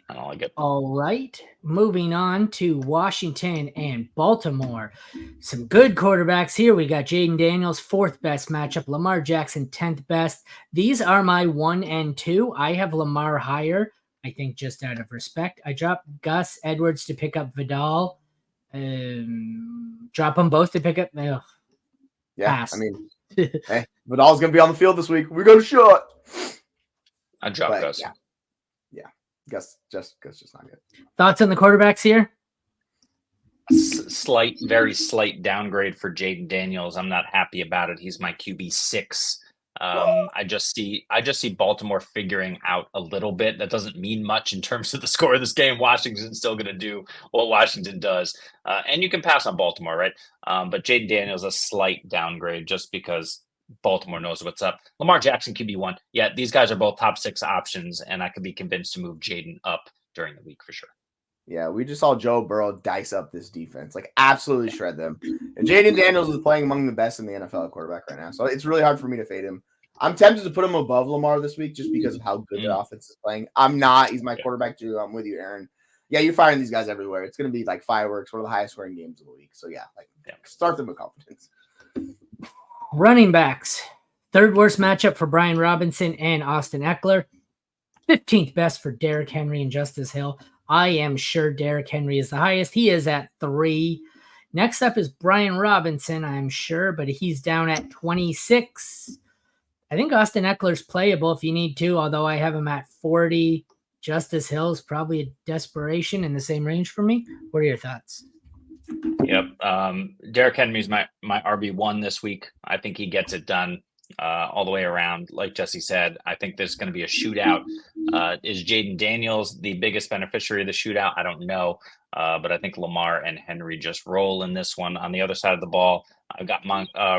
I don't like it. All right. Moving on to Washington and Baltimore. Some good quarterbacks here. We got Jaden Daniels, fourth best matchup. Lamar Jackson, 10th best. These are my 1 and 2. I have Lamar higher, I think, just out of respect. I dropped Gus Edwards to pick up Vidal. Drop them both to pick up. Ugh. Yeah, Pass. I mean, hey, Vidal's going to be on the field this week. We're going to shot. I dropped Gus. Yeah. Gus just not good. Thoughts on the quarterbacks here? Very slight downgrade for Jaden Daniels. I'm not happy about it. He's my QB6. I just see Baltimore figuring out a little bit. That doesn't mean much in terms of the score of this game. Washington's still going to do what Washington does, and you can pass on Baltimore, right? But Jaden Daniels a slight downgrade just because Baltimore knows what's up. Lamar Jackson QB1. Yeah, these guys are both top 6 options, and I could be convinced to move Jaden up during the week for sure. Yeah, we just saw Joe Burrow dice up this defense, like absolutely shred them. And Jaden Daniels is playing among the best in the NFL at quarterback right now, so it's really hard for me to fade him. I'm tempted to put him above Lamar this week just because of how good the offense is playing. I'm not. He's my quarterback too. I'm with you, Aaron. Yeah, you're firing these guys everywhere. It's going to be like fireworks, one of the highest scoring games of the week. So yeah, start them with confidence. Running backs. Third worst matchup for Brian Robinson and Austin Eckler. 15th best for Derrick Henry and Justice Hill. I am sure Derrick Henry is the highest. He is at 3. Next up is Brian Robinson, I'm sure, but he's down at 26. I think Austin Eckler's playable if you need to, although I have him at 40. Justice Hill is probably a desperation in the same range for me. What are your thoughts? Yep. Derrick Henry's my RB1 this week. I think he gets it done all the way around. Like Jesse said, I think there's going to be a shootout. Is Jaden Daniels the biggest beneficiary of the shootout? I don't know. But I think Lamar and Henry just roll in this one. On the other side of the ball, I've got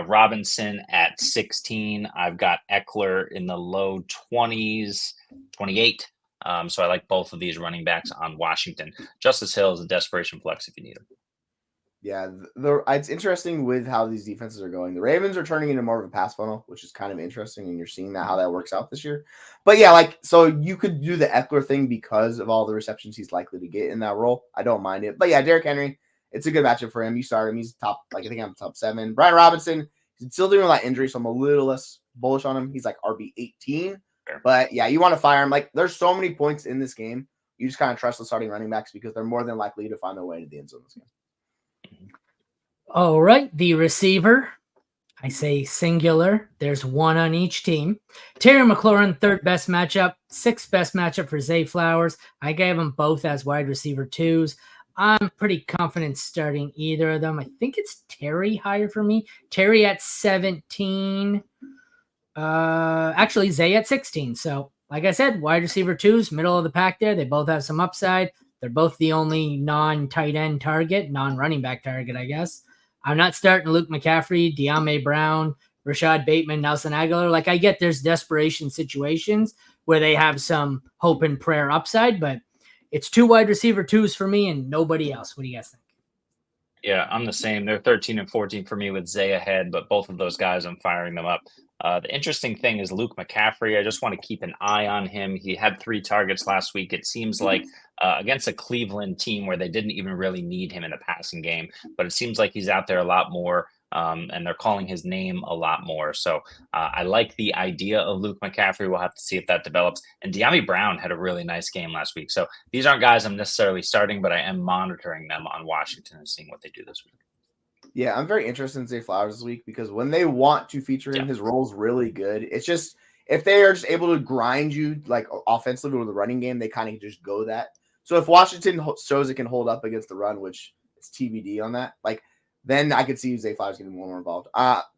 Robinson at 16. I've got Eckler in the low 20s, 28. So I like both of these running backs on Washington. Justice Hill is a desperation flex if you need him. Yeah, it's interesting with how these defenses are going. The Ravens are turning into more of a pass funnel, which is kind of interesting, and you're seeing how that works out this year. But yeah, so you could do the Eckler thing because of all the receptions he's likely to get in that role. I don't mind it. But yeah, Derrick Henry, it's a good matchup for him. You start him. He's top, I think I'm top 7. Brian Robinson, he's still doing a lot of injury, so I'm a little less bullish on him. He's like RB 18. Sure. But yeah, you want to fire him. There's so many points in this game. You just kind of trust the starting running backs because they're more than likely to find their way to the end zone this game. All right, the receiver. I say singular. There's one on each team. Terry McLaurin, third best matchup. Sixth best matchup for Zay Flowers. I gave them both as wide receiver 2s. I'm pretty confident starting either of them. I think it's Terry higher for me. Terry at 17. Actually, Zay at 16. So, like I said, wide receiver 2s, middle of the pack there. They both have some upside. They're both the only non-tight end target, non-running back target, I guess. I'm not starting Luke McCaffrey, De'Ami Brown, Rashad Bateman, Nelson Aguilar. I get there's desperation situations where they have some hope and prayer upside, but it's 2 wide receiver 2s for me and nobody else. What do you guys think? Yeah, I'm the same. They're 13 and 14 for me with Zay ahead, but both of those guys, I'm firing them up. The interesting thing is Luke McCaffrey. I just want to keep an eye on him. He had 3 targets last week. It seems like against a Cleveland team where they didn't even really need him in the passing game, but it seems like he's out there a lot more, and they're calling his name a lot more. So I like the idea of Luke McCaffrey. We'll have to see if that develops. And De'Ami Brown had a really nice game last week. So these aren't guys I'm necessarily starting, but I am monitoring them on Washington and seeing what they do this week. Yeah, I'm very interested in Zay Flowers this week because when they want to feature him, his role's really good. It's just if they are just able to grind you offensively with the running game, they kind of just go that. So if Washington shows it can hold up against the run, which it's TBD on that, then I could see Zay Flowers getting more involved.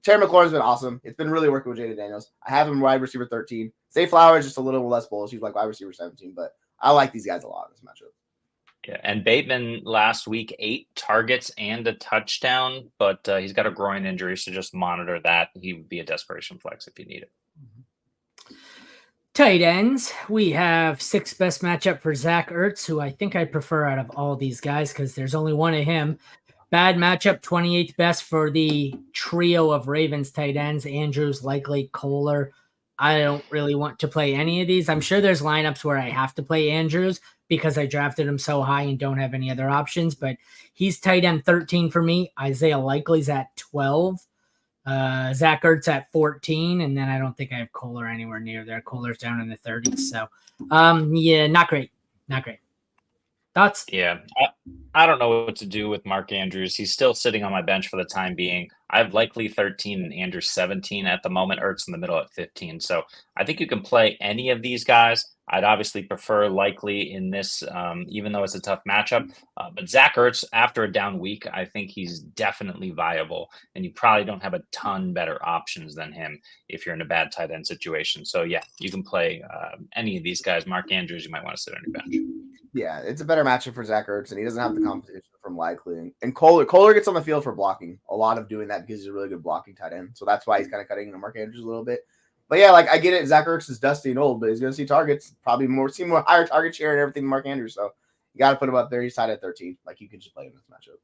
Terry McLaurin's been awesome. It's been really working with Jaden Daniels. I have him wide receiver 13. Zay Flowers just a little less bullish. He's wide receiver 17, but I like these guys a lot in this matchup. Yeah, and Bateman last week, 8 targets and a touchdown, but he's got a groin injury, so just monitor that. He would be a desperation flex if you need it. Tight ends, we have 6th best matchup for Zach Ertz, who I think I prefer out of all these guys because there's only one of him. Bad matchup, 28th best for the trio of Ravens tight ends, Andrews, Likely, Kohler. I don't really want to play any of these. I'm sure there's lineups where I have to play Andrews because I drafted him so high and don't have any other options, but he's tight end 13 for me. Isaiah Likely's at 12. Zach Ertz at 14, and then I don't think I have Kohler anywhere near there. Kohler's down in the 30s. So, yeah, not great. Not great. Thoughts? Yeah, I don't know what to do with Mark Andrews. He's still sitting on my bench for the time being. I have Likely 13 and Andrews 17 at the moment. Ertz in the middle at 15. So I think you can play any of these guys. I'd obviously prefer Likely in this, even though it's a tough matchup. But Zach Ertz, after a down week, I think he's definitely viable. And you probably don't have a ton better options than him if you're in a bad tight end situation. So yeah, you can play any of these guys. Mark Andrews, you might want to sit on your bench. Yeah, it's a better matchup for Zach Ertz, and he doesn't have the competition from Likely. And Kohler gets on the field for blocking. A lot of doing that because he's a really good blocking tight end. So that's why he's kind of cutting into Mark Andrews a little bit. But yeah, like I get it. Zach Ertz is dusty and old, but he's going to see targets, probably see more higher target share and everything than Mark Andrews. So you got to put him up there. He's tied at 13. Like you can just play him in this matchup.